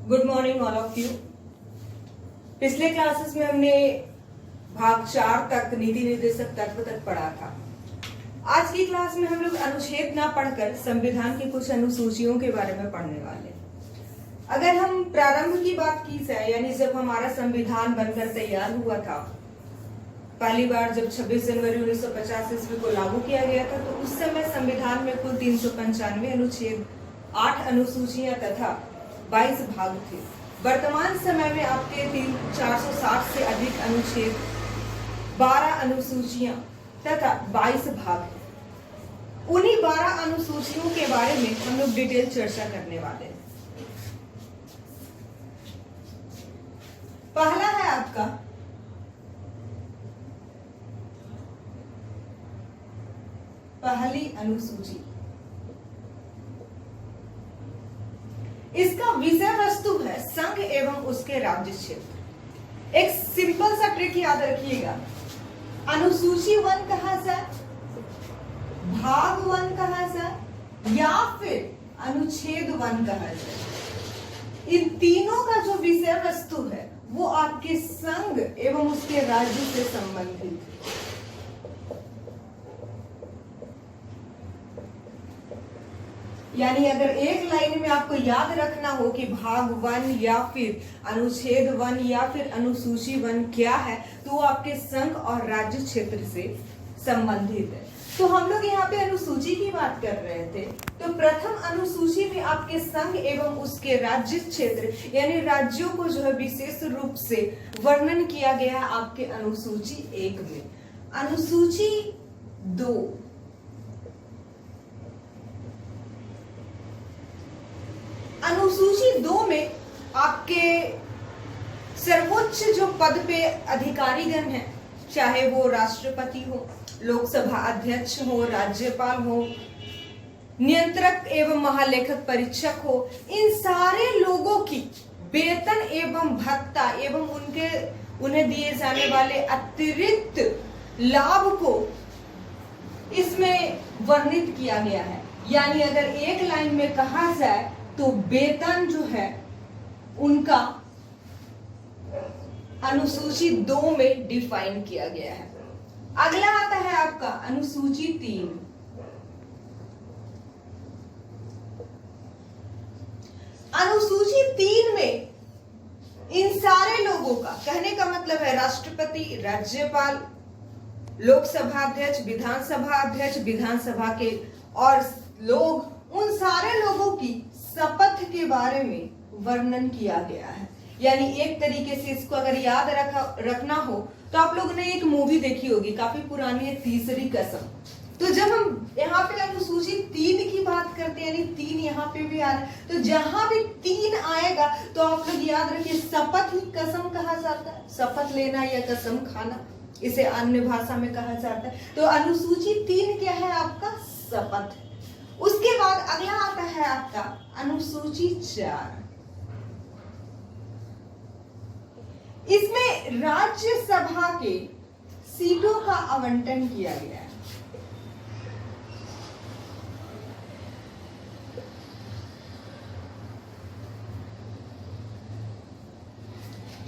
Good morning all of you. पिछले classes में हमने भाग 4 तक नीति निर्देशक तत्व तक पढ़ा था। आज की क्लास में हम लोग अनुच्छेद ना पढ़कर संविधान की कुछ अनुसूचियों के बारे में पढ़ने वाले। अगर हम प्रारंभ की बात की जाए, यानी जब हमारा संविधान बनकर तैयार हुआ था, पहली बार जब 26 जनवरी 1950 ईस्वी को लागू किया गया था, तो उस समय संविधान में कुल 395 अनुच्छेद, 8 अनुसूचियां तथा 22 भाग थे। वर्तमान समय में आपके 460 से अधिक अनुच्छेद, 12 अनुसूचियां तथा 22 भाग हैं। उन्हीं 12 अनुसूचियों के बारे में हम लोग डिटेल चर्चा करने वाले हैं। पहला है आपका पहली अनुसूची। इसका विषय वस्तु है संघ एवं उसके राज्य क्षेत्र। एक सिंपल सा ट्रिक याद रखिएगा, अनुसूची 1 कहा जाए, भाग 1 कहा जाए या फिर अनुच्छेद 1 कहा जाए। इन तीनों का जो विषय वस्तु है वो आपके संघ एवं उसके राज्य से संबंधित है। यानी अगर एक लाइन में आपको याद रखना हो कि भाग 1 या फिर अनुच्छेद 1 या फिर अनुसूची 1 क्या है, तो वो आपके संघ और राज्य क्षेत्र से संबंधित है। तो हम लोग यहाँ पे अनुसूची की बात कर रहे थे, तो प्रथम अनुसूची में आपके संघ एवं उसके राज्य क्षेत्र यानी राज्यों को जो है विशेष रूप से वर्णन किया गया है आपके अनुसूची 1 में। अनुसूची 2, अनुसूची 2 में आपके सर्वोच्च जो पद पे अधिकारीगण हैं, चाहे वो राष्ट्रपति हो, लोकसभा अध्यक्ष हो, राज्यपाल हो, नियंत्रक एवं महालेखक परीक्षक हो, इन सारे लोगों की वेतन एवं भत्ता एवं उन्हें दिए जाने वाले अतिरिक्त लाभ को इसमें वर्णित किया गया है। यानी अगर एक लाइन में कहा जाए तो वेतन जो है उनका अनुसूची 2 में डिफाइन किया गया है। अगला आता है आपका अनुसूची 3। अनुसूची 3 में इन सारे लोगों का, कहने का मतलब है राष्ट्रपति, राज्यपाल, लोकसभा अध्यक्ष, विधानसभा अध्यक्ष, विधानसभा के और लोग, उन सारे लोगों की शपथ के बारे में वर्णन किया गया है। यानी एक तरीके से इसको अगर याद रखना हो तो आप लोगों ने एक मूवी देखी होगी, काफी पुरानी है, तीसरी कसम। तो जब हम यहाँ पे अनुसूची 3 की बात करते हैं, यानी 3 यहाँ पे भी आ रहा है, तो जहां भी 3 आएगा तो आप लोग याद रखिए शपथ ही कसम कहा जाता है। शपथ लेना या कसम खाना, इसे अन्य भाषा में कहा जाता है। तो अनुसूची 3 क्या है? आपका शपथ। उसके बाद अगला आता है आपका अनुसूची 4। इसमें राज्यसभा के सीटों का आवंटन किया गया है।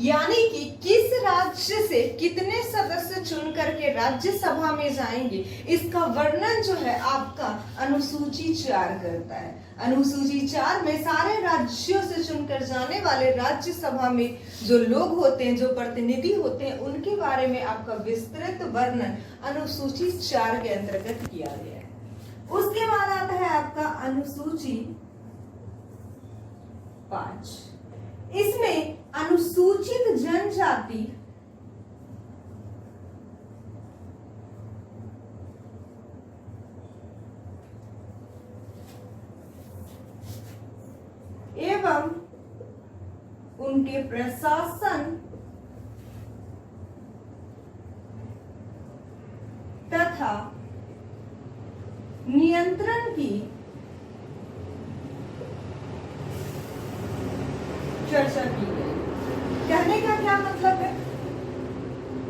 यानी कि किस राज्य से कितने सदस्य चुन करके राज्यसभा में जाएंगे, इसका वर्णन जो है आपका अनुसूची 4 करता है। अनुसूची 4 में सारे राज्यों से चुनकर जाने वाले राज्यसभा में जो लोग होते हैं, जो प्रतिनिधि होते हैं, उनके बारे में आपका विस्तृत वर्णन अनुसूची 4 के अंतर्गत किया गया है। उसके बाद आता है आपका अनुसूची 5। इसमें अनुसूचित जनजाति एवं उनके प्रशासन तथा नियंत्रण की चर्चा की गई। कहने का क्या मतलब है?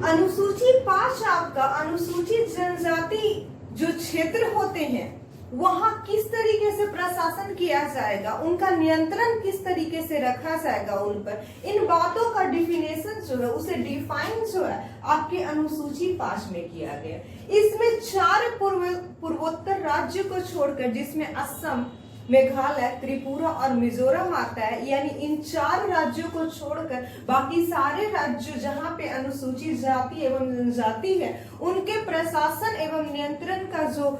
अनुसूची 5 आपका अनुसूचित जनजाति जो क्षेत्र होते हैं वहां किस तरीके से प्रशासन किया जाएगा, उनका नियंत्रण किस तरीके से रखा जाएगा उन पर, इन बातों का डिफिनेशन जो है, उसे डिफाइन जो है आपके अनुसूची 5 में किया गया। इसमें 4 पूर्वोत्तर राज्य को छोड़कर, जिसमें असम, मेघालय, त्रिपुरा और मिजोरम आता है, यानी इन 4 राज्यों को छोड़कर बाकी सारे राज्य जहां पे अनुसूचित जाति एवं जनजाति है, उनके प्रशासन एवं नियंत्रण का जो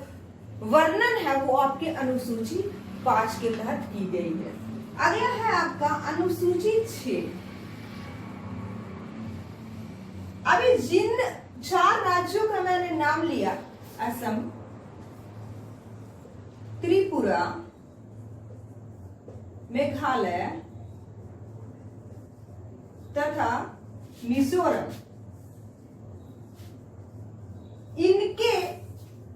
वर्णन है वो आपके अनुसूची 5 के तहत की गई है। अगला है आपका अनुसूची 6। अभी जिन 4 राज्यों का मैंने नाम लिया, असम, त्रिपुरा, मेघालय तथा मिजोरम, इनके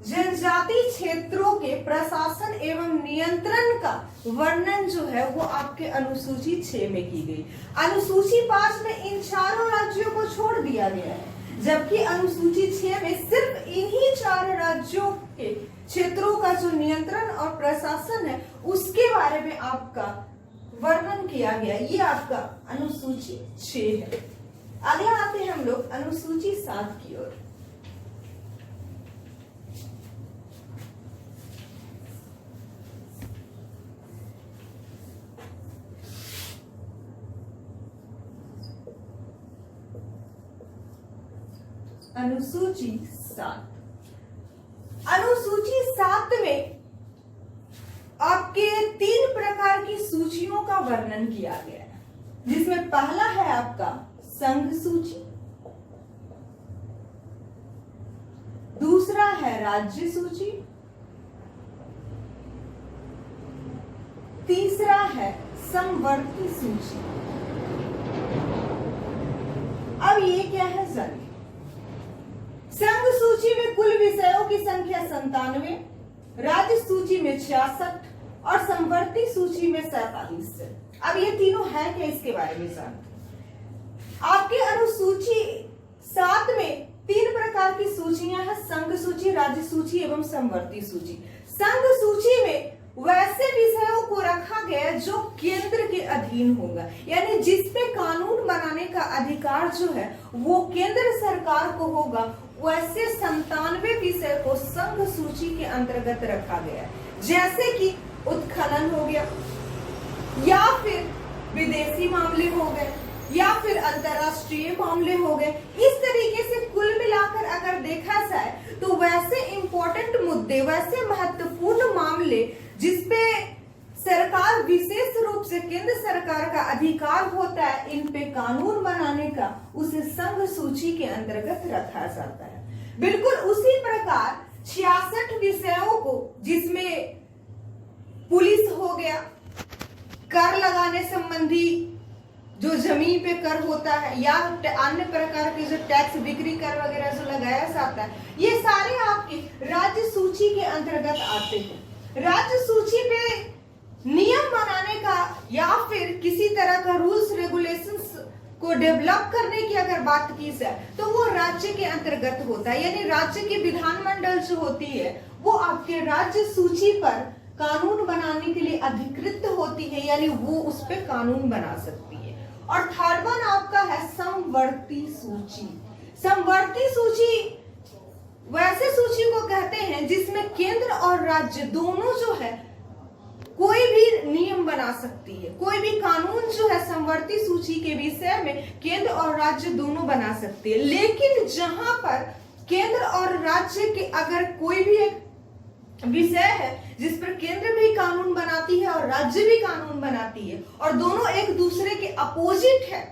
जनजाति क्षेत्रों के प्रशासन एवं नियंत्रण का वर्णन जो है वो आपके अनुसूची 6 में की गई। अनुसूची 5 में इन 4 राज्यों को छोड़ दिया गया है, जबकि अनुसूची 6 में सिर्फ इन्हीं 4 राज्यों के क्षेत्रों का जो नियंत्रण और प्रशासन है उसके बारे में आपका वर्णन किया गया। ये आपका अनुसूची 6 है। अगला आते हैं हम लोग अनुसूची 7 की ओर। अनुसूची 7। अनुसूची 7 में आपके 3 प्रकार की सूचियों का वर्णन किया गया है, जिसमें पहला है आपका संघ सूची, दूसरा है राज्य सूची, तीसरा है समवर्ती सूची। अब ये क्या है जानिए। संघ सूची में कुल विषयों की संख्या 97, राज्य सूची में 66 और समवर्ती सूची में 47 है। अब ये तीनों है क्या, इसके बारे में जानते। आपके अनुसूची 7 में 3 प्रकार की सूचियां हैं, संघ सूची, राज्य सूची एवं समवर्ती सूची। संघ सूची में वैसे विषयों को रखा गया जो केंद्र के अधीन होगा, यानी जिसपे कानून बनाने का अधिकार जो है वो केंद्र सरकार को होगा, वैसे 97 विषय को संघ सूची के अंतर्गत रखा गया है। जैसे कि उत्खनन हो गया, या फिर विदेशी मामले हो गए, या फिर अंतरराष्ट्रीय मामले हो गए। इस तरीके से कुल मिलाकर अगर देखा जाए तो वैसे इंपॉर्टेंट मुद्दे, वैसे महत्वपूर्ण मामले जिसपे सरकार विशेष रूप से केंद्र सरकार का अधिकार होता है इन पे कानून बनाने का, उसे संघ सूची के अंतर्गत रखा जाता है। बिल्कुल उसी प्रकार 66 विषयों को, जिसमें पुलिस हो गया, कर लगाने संबंधी जो जमीन पे कर होता है, या अन्य प्रकार के जो टैक्स, बिक्री कर वगैरह जो लगाया जाता है, ये सारे आपके राज्य सूची के अंतर्गत आते हैं। राज्य सूची पे नियम बनाने का या फिर किसी तरह का रूल्स रेगुलेशंस को डेवलप करने की अगर बात की जाए तो वो राज्य के अंतर्गत होता है, यानी राज्य की विधानमंडल जो होती है वो आपके राज्य सूची पर कानून बनाने के लिए अधिकृत होती है, यानी वो उस पर कानून बना सकती है। और थर्ड वन आपका है समवर्ती सूची। समवर्ती सूची वैसे सूची को कहते हैं जिसमें केंद्र और राज्य दोनों जो है कोई भी नियम बना सकती है, कोई भी कानून जो है समवर्ती सूची के विषय में केंद्र और राज्य दोनों बना सकते हैं। लेकिन जहां पर केंद्र और राज्य के अगर कोई भी एक विषय है जिस पर केंद्र भी कानून बनाती है और राज्य भी कानून बनाती है और दोनों एक दूसरे के अपोजिट है,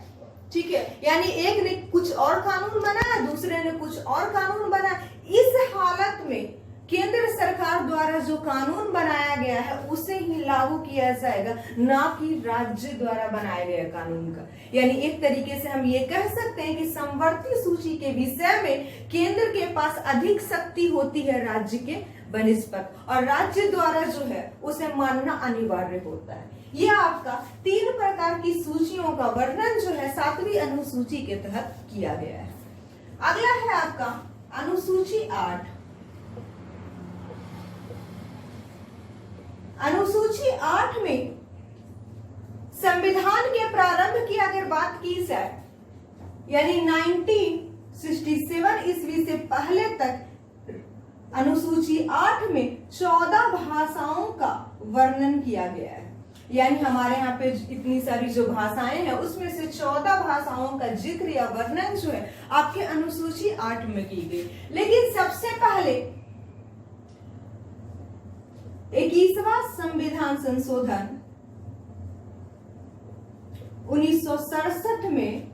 ठीक है, यानी एक ने कुछ और कानून बनाया, दूसरे ने कुछ और कानून बनाया, इस हालत में केंद्र सरकार द्वारा जो कानून बनाया गया है उसे ही लागू किया जाएगा, ना कि राज्य द्वारा बनाए गए कानून का। यानी एक तरीके से हम ये कह सकते हैं कि समवर्ती सूची के विषय में केंद्र के पास अधिक शक्ति होती है राज्य के बनिस्पत, और राज्य द्वारा जो है उसे मानना अनिवार्य होता है। यह आपका 3 प्रकार की सूचियों का वर्णन जो है 7वीं अनुसूची के तहत किया गया है। अगला है आपका अनुसूची 8। अनुसूची 8 में संविधान के प्रारंभ की अगर बात की जाए, यानी 1967 ईस्वी से पहले तक अनुसूची 8 में 14 भाषाओं का वर्णन किया गया है। यानी हमारे यहाँ पे इतनी सारी जो भाषाएं हैं उसमें से 14 भाषाओं का जिक्र या वर्णन जो है आपके अनुसूची 8 में की गई। लेकिन सबसे पहले 21वां संविधान संशोधन 1967 में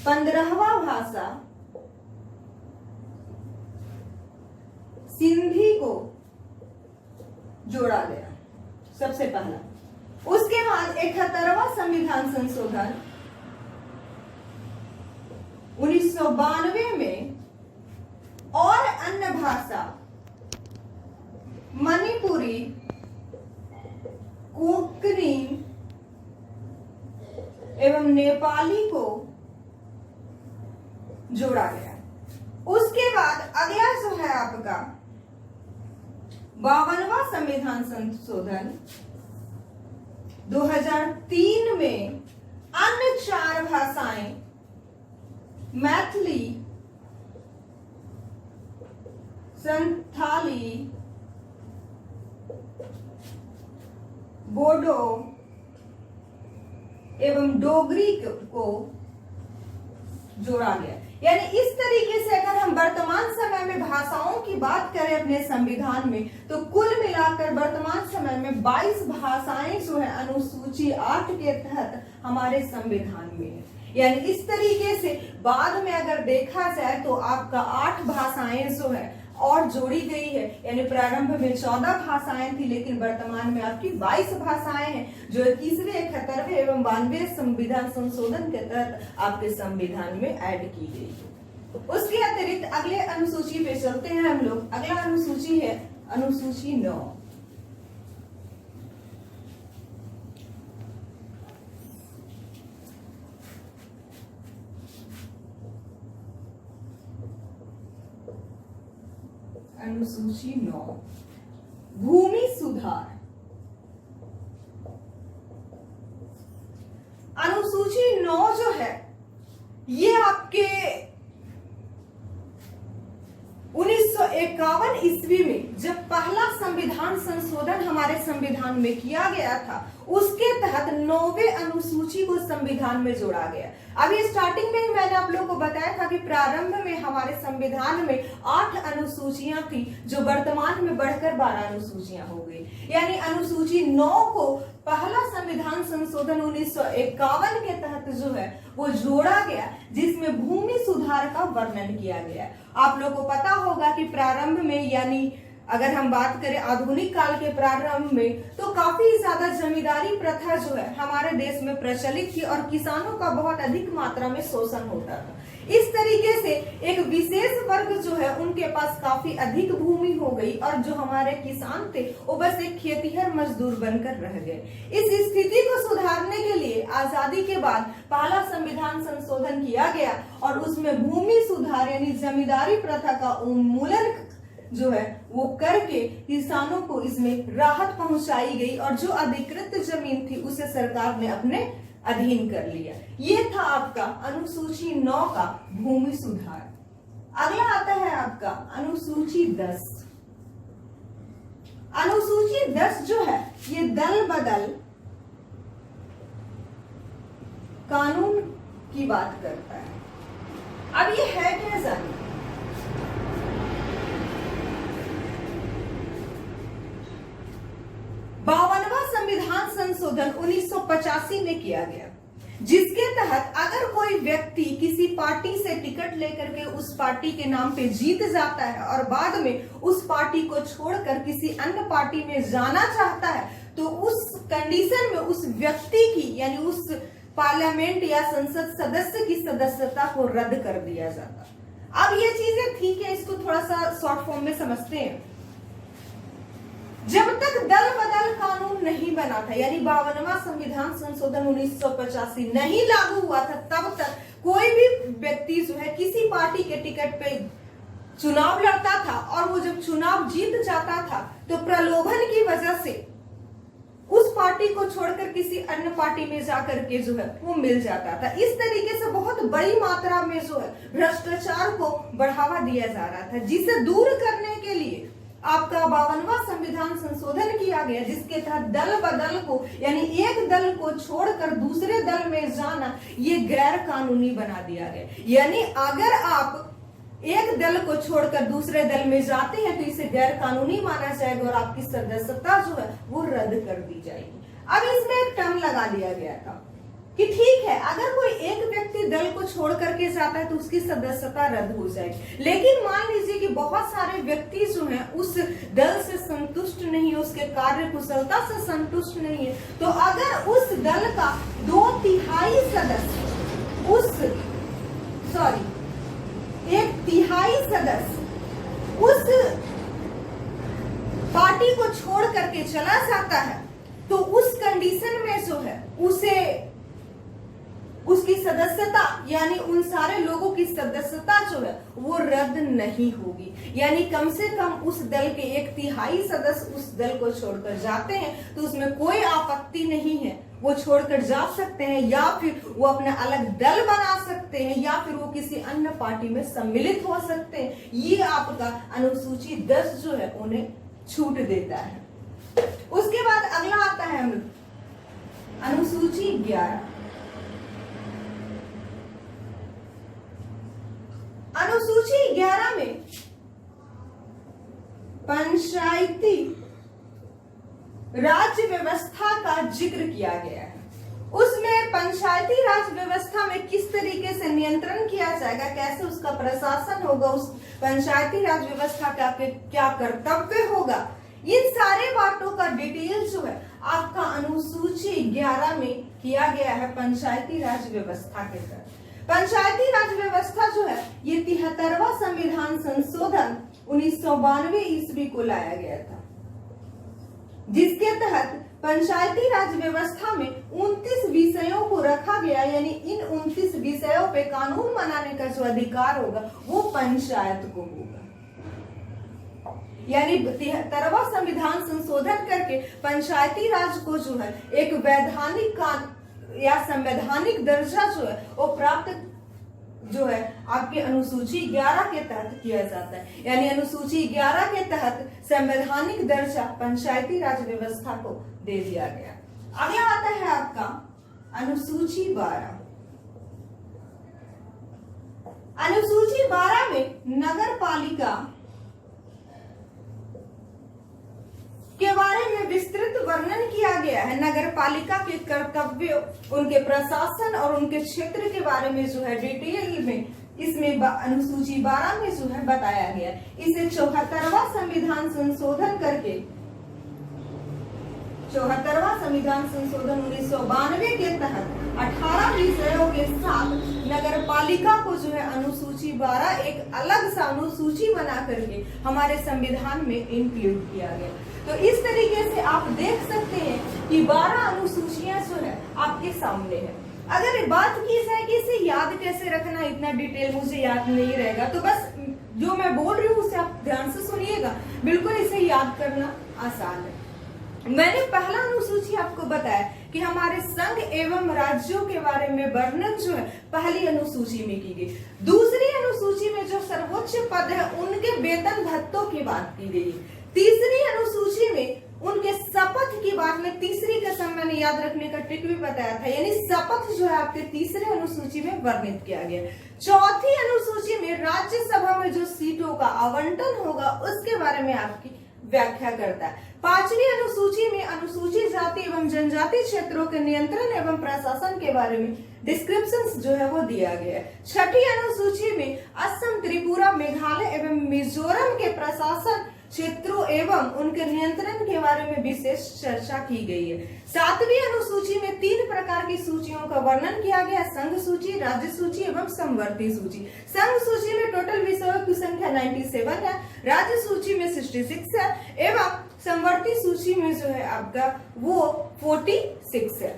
15वां भाषा सिंधी को जोड़ा गया, सबसे पहला। उसके बाद 71वां संविधान संशोधन 1992 में और अन्य भाषा मणिपुरी, कोंकणी एवं नेपाली को जोड़ा गया। उसके बाद अगला जो है आपका 52वां संविधान संशोधन 2003 में अन्य 4 भाषाएं मैथिली, संथाली, बोडो एवं डोगरी को जोड़ा गया। यानी इस तरीके से अगर हम वर्तमान समय में भाषाओं की बात करें अपने संविधान में, तो कुल मिलाकर वर्तमान समय में 22 भाषाएं जो है अनुसूची 8 के तहत हमारे संविधान में है। यानी इस तरीके से बाद में अगर देखा जाए तो आपका 8 भाषाएं जो है और जोड़ी गई है। यानी प्रारंभ में 14 भाषाएं थी, लेकिन वर्तमान में आपकी 22 भाषाएं हैं जो 21वें, 71वें एवं 92वें संविधान संशोधन के तहत आपके संविधान में ऐड की गई है। उसके अतिरिक्त अगले अनुसूची पे चलते हैं हम लोग। अगला अनुसूची है अनुसूची 9। अनुसूची 9 भूमि सुधार। अनुसूची 9 जो है ये आपके 1951 ईस्वी में जब पहला संविधान संशोधन हमारे संविधान में किया गया था, उसके तहत 9वें अनुसूची को संविधान में जोड़ा गया। अभी स्टार्टिंग में ही मैंने आप लोगों को बताया था कि प्रारंभ में हमारे संविधान में 8 अनुसूचियां थी, जो वर्तमान में बढ़कर 12 अनुसूचियां हो गई। यानी अनुसूची 9 को पहला संविधान संशोधन 1951 के तहत जो है वो जोड़ा गया, जिसमें भूमि सुधार का वर्णन किया गया। आप लोगों को पता होगा कि प्रारंभ में, यानी अगर हम बात करें आधुनिक काल के प्रारंभ में, तो काफी ज्यादा जमींदारी प्रथा जो है हमारे देश में प्रचलित थी और किसानों का बहुत अधिक मात्रा में शोषण होता था। इस तरीके से एक विशेष वर्ग जो है उनके पास काफी अधिक भूमि हो गई और जो हमारे किसान थे वो बस एक खेतीहर मजदूर बनकर रह गए। इस स्थिति को सुधारने के लिए आजादी के बाद पहला संविधान संशोधन किया गया और उसमें भूमि सुधार यानी जमींदारी प्रथा का उन्मूलन जो है वो करके किसानों को इसमें राहत पहुंचाई गई और जो अधिकृत जमीन थी उसे सरकार ने अपने अधीन कर लिया। ये था आपका अनुसूची 9 का भूमि सुधार। अगला आता है आपका अनुसूची 10। अनुसूची 10 जो है ये दल बदल कानून की बात करता है। अब ये है क्या जानिए। 52वां संविधान संशोधन 1985 में किया गया, जिसके तहत अगर कोई व्यक्ति किसी पार्टी से टिकट लेकर के उस पार्टी के नाम पे जीत जाता है और बाद में उस पार्टी को छोड़कर किसी अन्य पार्टी में जाना चाहता है, तो उस कंडीशन में उस व्यक्ति की यानी उस पार्लियामेंट या संसद सदस्य की सदस्यता को रद्द कर दिया जाता। अब ये चीजें ठीक है, इसको थोड़ा सा शॉर्ट फॉर्म में समझते हैं। जब तक दल बदल कानून नहीं बना था, यानी 52वां संविधान संशोधन 1985 नहीं लागू हुआ था, तब तक कोई भी व्यक्ति जो है किसी पार्टी के टिकट पे चुनाव लड़ता था और वो जब चुनाव जीत जाता था तो प्रलोभन की वजह से उस पार्टी को छोड़कर किसी अन्य पार्टी में जाकर के जो है वो मिल जाता था। इस तरीके से बहुत बड़ी मात्रा में जो है भ्रष्टाचार को बढ़ावा दिया जा रहा था, जिसे दूर करने के लिए आपका 52वां संविधान संशोधन किया गया, जिसके तहत दल बदल को यानी एक दल को छोड़कर दूसरे दल में जाना ये गैर कानूनी बना दिया गया। यानी अगर आप एक दल को छोड़कर दूसरे दल में जाते हैं तो इसे गैर कानूनी माना जाएगा और आपकी सदस्यता जो है वो रद्द कर दी जाएगी। अब इसमें एक टर्म लगा दिया गया था कि ठीक है, अगर कोई एक व्यक्ति दल को छोड़ करके जाता है तो उसकी सदस्यता रद्द हो जाएगी, लेकिन मान लीजिए कि बहुत सारे व्यक्ति जो हैं उस दल से संतुष्ट नहीं है, उसके कार्य कुशलता से संतुष्ट नहीं है, तो अगर उस दल का 2/3 सदस्य एक तिहाई सदस्य उस पार्टी को छोड़ करके चला जाता है, तो उस कंडीशन में जो है उसे उसकी सदस्यता यानी उन सारे लोगों की सदस्यता जो है वो रद्द नहीं होगी। यानी कम से कम उस दल के 1/3 सदस्य उस दल को छोड़कर जाते हैं तो उसमें कोई आपत्ति नहीं है, वो छोड़कर जा सकते हैं या फिर वो अपना अलग दल बना सकते हैं या फिर वो किसी अन्य पार्टी में सम्मिलित हो सकते हैं। ये आपका अनुसूची 10 जो है उन्हें छूट देता है। उसके बाद अगला आता है अनुसूची 11। अनुसूची 11 में पंचायती राज्य व्यवस्था का जिक्र किया गया है। उसमें पंचायती राज व्यवस्था में किस तरीके से नियंत्रण किया जाएगा, कैसे उसका प्रशासन होगा, उस पंचायती राज व्यवस्था का क्या कर्तव्य होगा, इन सारे बातों का डिटेल जो है आपका अनुसूची 11 में किया गया है पंचायती राज व्यवस्था के तहत। पंचायती राज व्यवस्था जो है ये 73वां संविधान संशोधन 1992 ईस्वी को लाया गया था, जिसके तहत पंचायती राज व्यवस्था में 29 विषयों को रखा गया। यानी इन 29 विषयों पे कानून बनाने का जो अधिकार होगा वो पंचायत को होगा। यानी 73वां संविधान संशोधन करके पंचायती राज को जो है एक वैधानिक या संवैधानिक दर्जा जो है वो प्राप्त जो है आपके अनुसूची 11 के तहत किया जाता है। यानी अनुसूची 11 के तहत संवैधानिक दर्जा पंचायती राज व्यवस्था को दे दिया गया। अगला आता है आपका अनुसूची 12। अनुसूची 12 में नगर पालिका के बारे में विस्तृत वर्णन किया गया है। नगर पालिका के कर्तव्य, उनके प्रशासन और उनके क्षेत्र के बारे में जो है डिटेल में इसमें अनुसूची 12 में जो है बताया गया। इसे 74वां संविधान संशोधन करके 74वां संविधान संशोधन 1992 के तहत 18 विषयों के साथ नगर पालिका को जो है अनुसूची 12 एक अलग सा अनुसूची बना करके हमारे संविधान में इंक्लूड किया गया। तो इस तरीके से आप देख सकते हैं कि 12 अनुसूचियां जो है आपके सामने है। अगर बात की जाए कि इसे याद कैसे रखना, इतना डिटेल मुझे याद नहीं रहेगा, तो बस जो मैं बोल रही हूँ उसे आप ध्यान से सुनिएगा, बिल्कुल इसे याद करना आसान है। मैंने पहला अनुसूची आपको बताया कि हमारे संघ एवं राज्यों के बारे में वर्णन जो है पहली अनुसूची में की गई। दूसरी अनुसूची में जो सर्वोच्च पद है उनके वेतन भत्तों की बात की गई। तीसरी अनुसूची में उनके शपथ की बात में, तीसरी कसम मैंने याद रखने का ट्रिक भी बताया था, यानी शपथ जो है आपके तीसरे अनुसूची में वर्णित किया गया। चौथी अनुसूची में राज्यसभा में जो सीटों का आवंटन होगा उसके बारे में आपकी व्याख्या करता है। पांचवी अनुसूची में अनुसूचित जाति एवं जनजाति क्षेत्रों के नियंत्रण एवं प्रशासन के बारे में डिस्क्रिप्शंस जो है वो दिया गया है। छठी अनुसूची में असम, त्रिपुरा, मेघालय एवं मिजोरम के प्रशासन क्षेत्रों एवं उनके नियंत्रण के बारे में विशेष चर्चा की गई है। सातवीं अनुसूची में 3 प्रकार की सूचियों का वर्णन किया गया, संघ सूची, राज्य सूची एवं समवर्ती सूची। संघ सूची में टोटल विषयों की संख्या 97 है, राज्य सूची में 66 है एवं समवर्ती सूची में जो है आपका वो 46 है,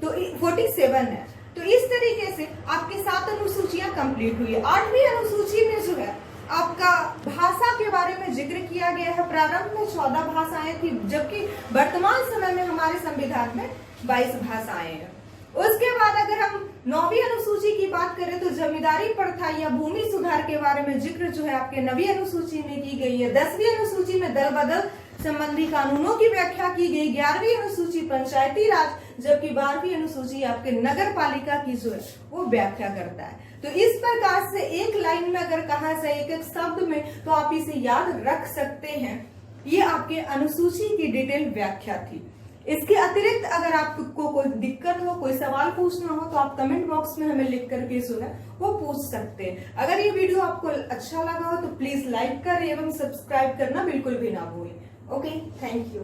तो 47 है। तो इस तरीके से आपकी 7 अनुसूचियां कंप्लीट हुई। 8वीं अनुसूची में जो है आपका भाषा के बारे में जिक्र किया गया है। प्रारंभ में 14 भाषाएं थी, जबकि वर्तमान समय में हमारे संविधान में 22 भाषाएं हैं। उसके बाद अगर हम 9वीं अनुसूची की बात करें तो जमींदारी प्रथा या भूमि सुधार के बारे में जिक्र जो है आपके 9वीं अनुसूची में की गई है। 10वीं अनुसूची में दल बदल संबंधी कानूनों की व्याख्या की गई। 11वीं अनुसूची पंचायती राज, जबकि 12वीं अनुसूची आपके नगर पालिका की जो है वो व्याख्या करता है। तो इस प्रकार से एक लाइन में अगर कहा जाए एक एक शब्द में, तो आप इसे याद रख सकते हैं। ये आपके अनुसूची की डिटेल व्याख्या थी। इसके अतिरिक्त अगर आपको कोई दिक्कत हो, कोई सवाल पूछना हो, तो आप कमेंट बॉक्स में हमें लिख करके जो है वो पूछ सकते हैं। अगर ये वीडियो आपको अच्छा लगा हो तो प्लीज लाइक करें एवं सब्सक्राइब करना बिल्कुल भी ना भूलें। Okay, thank you.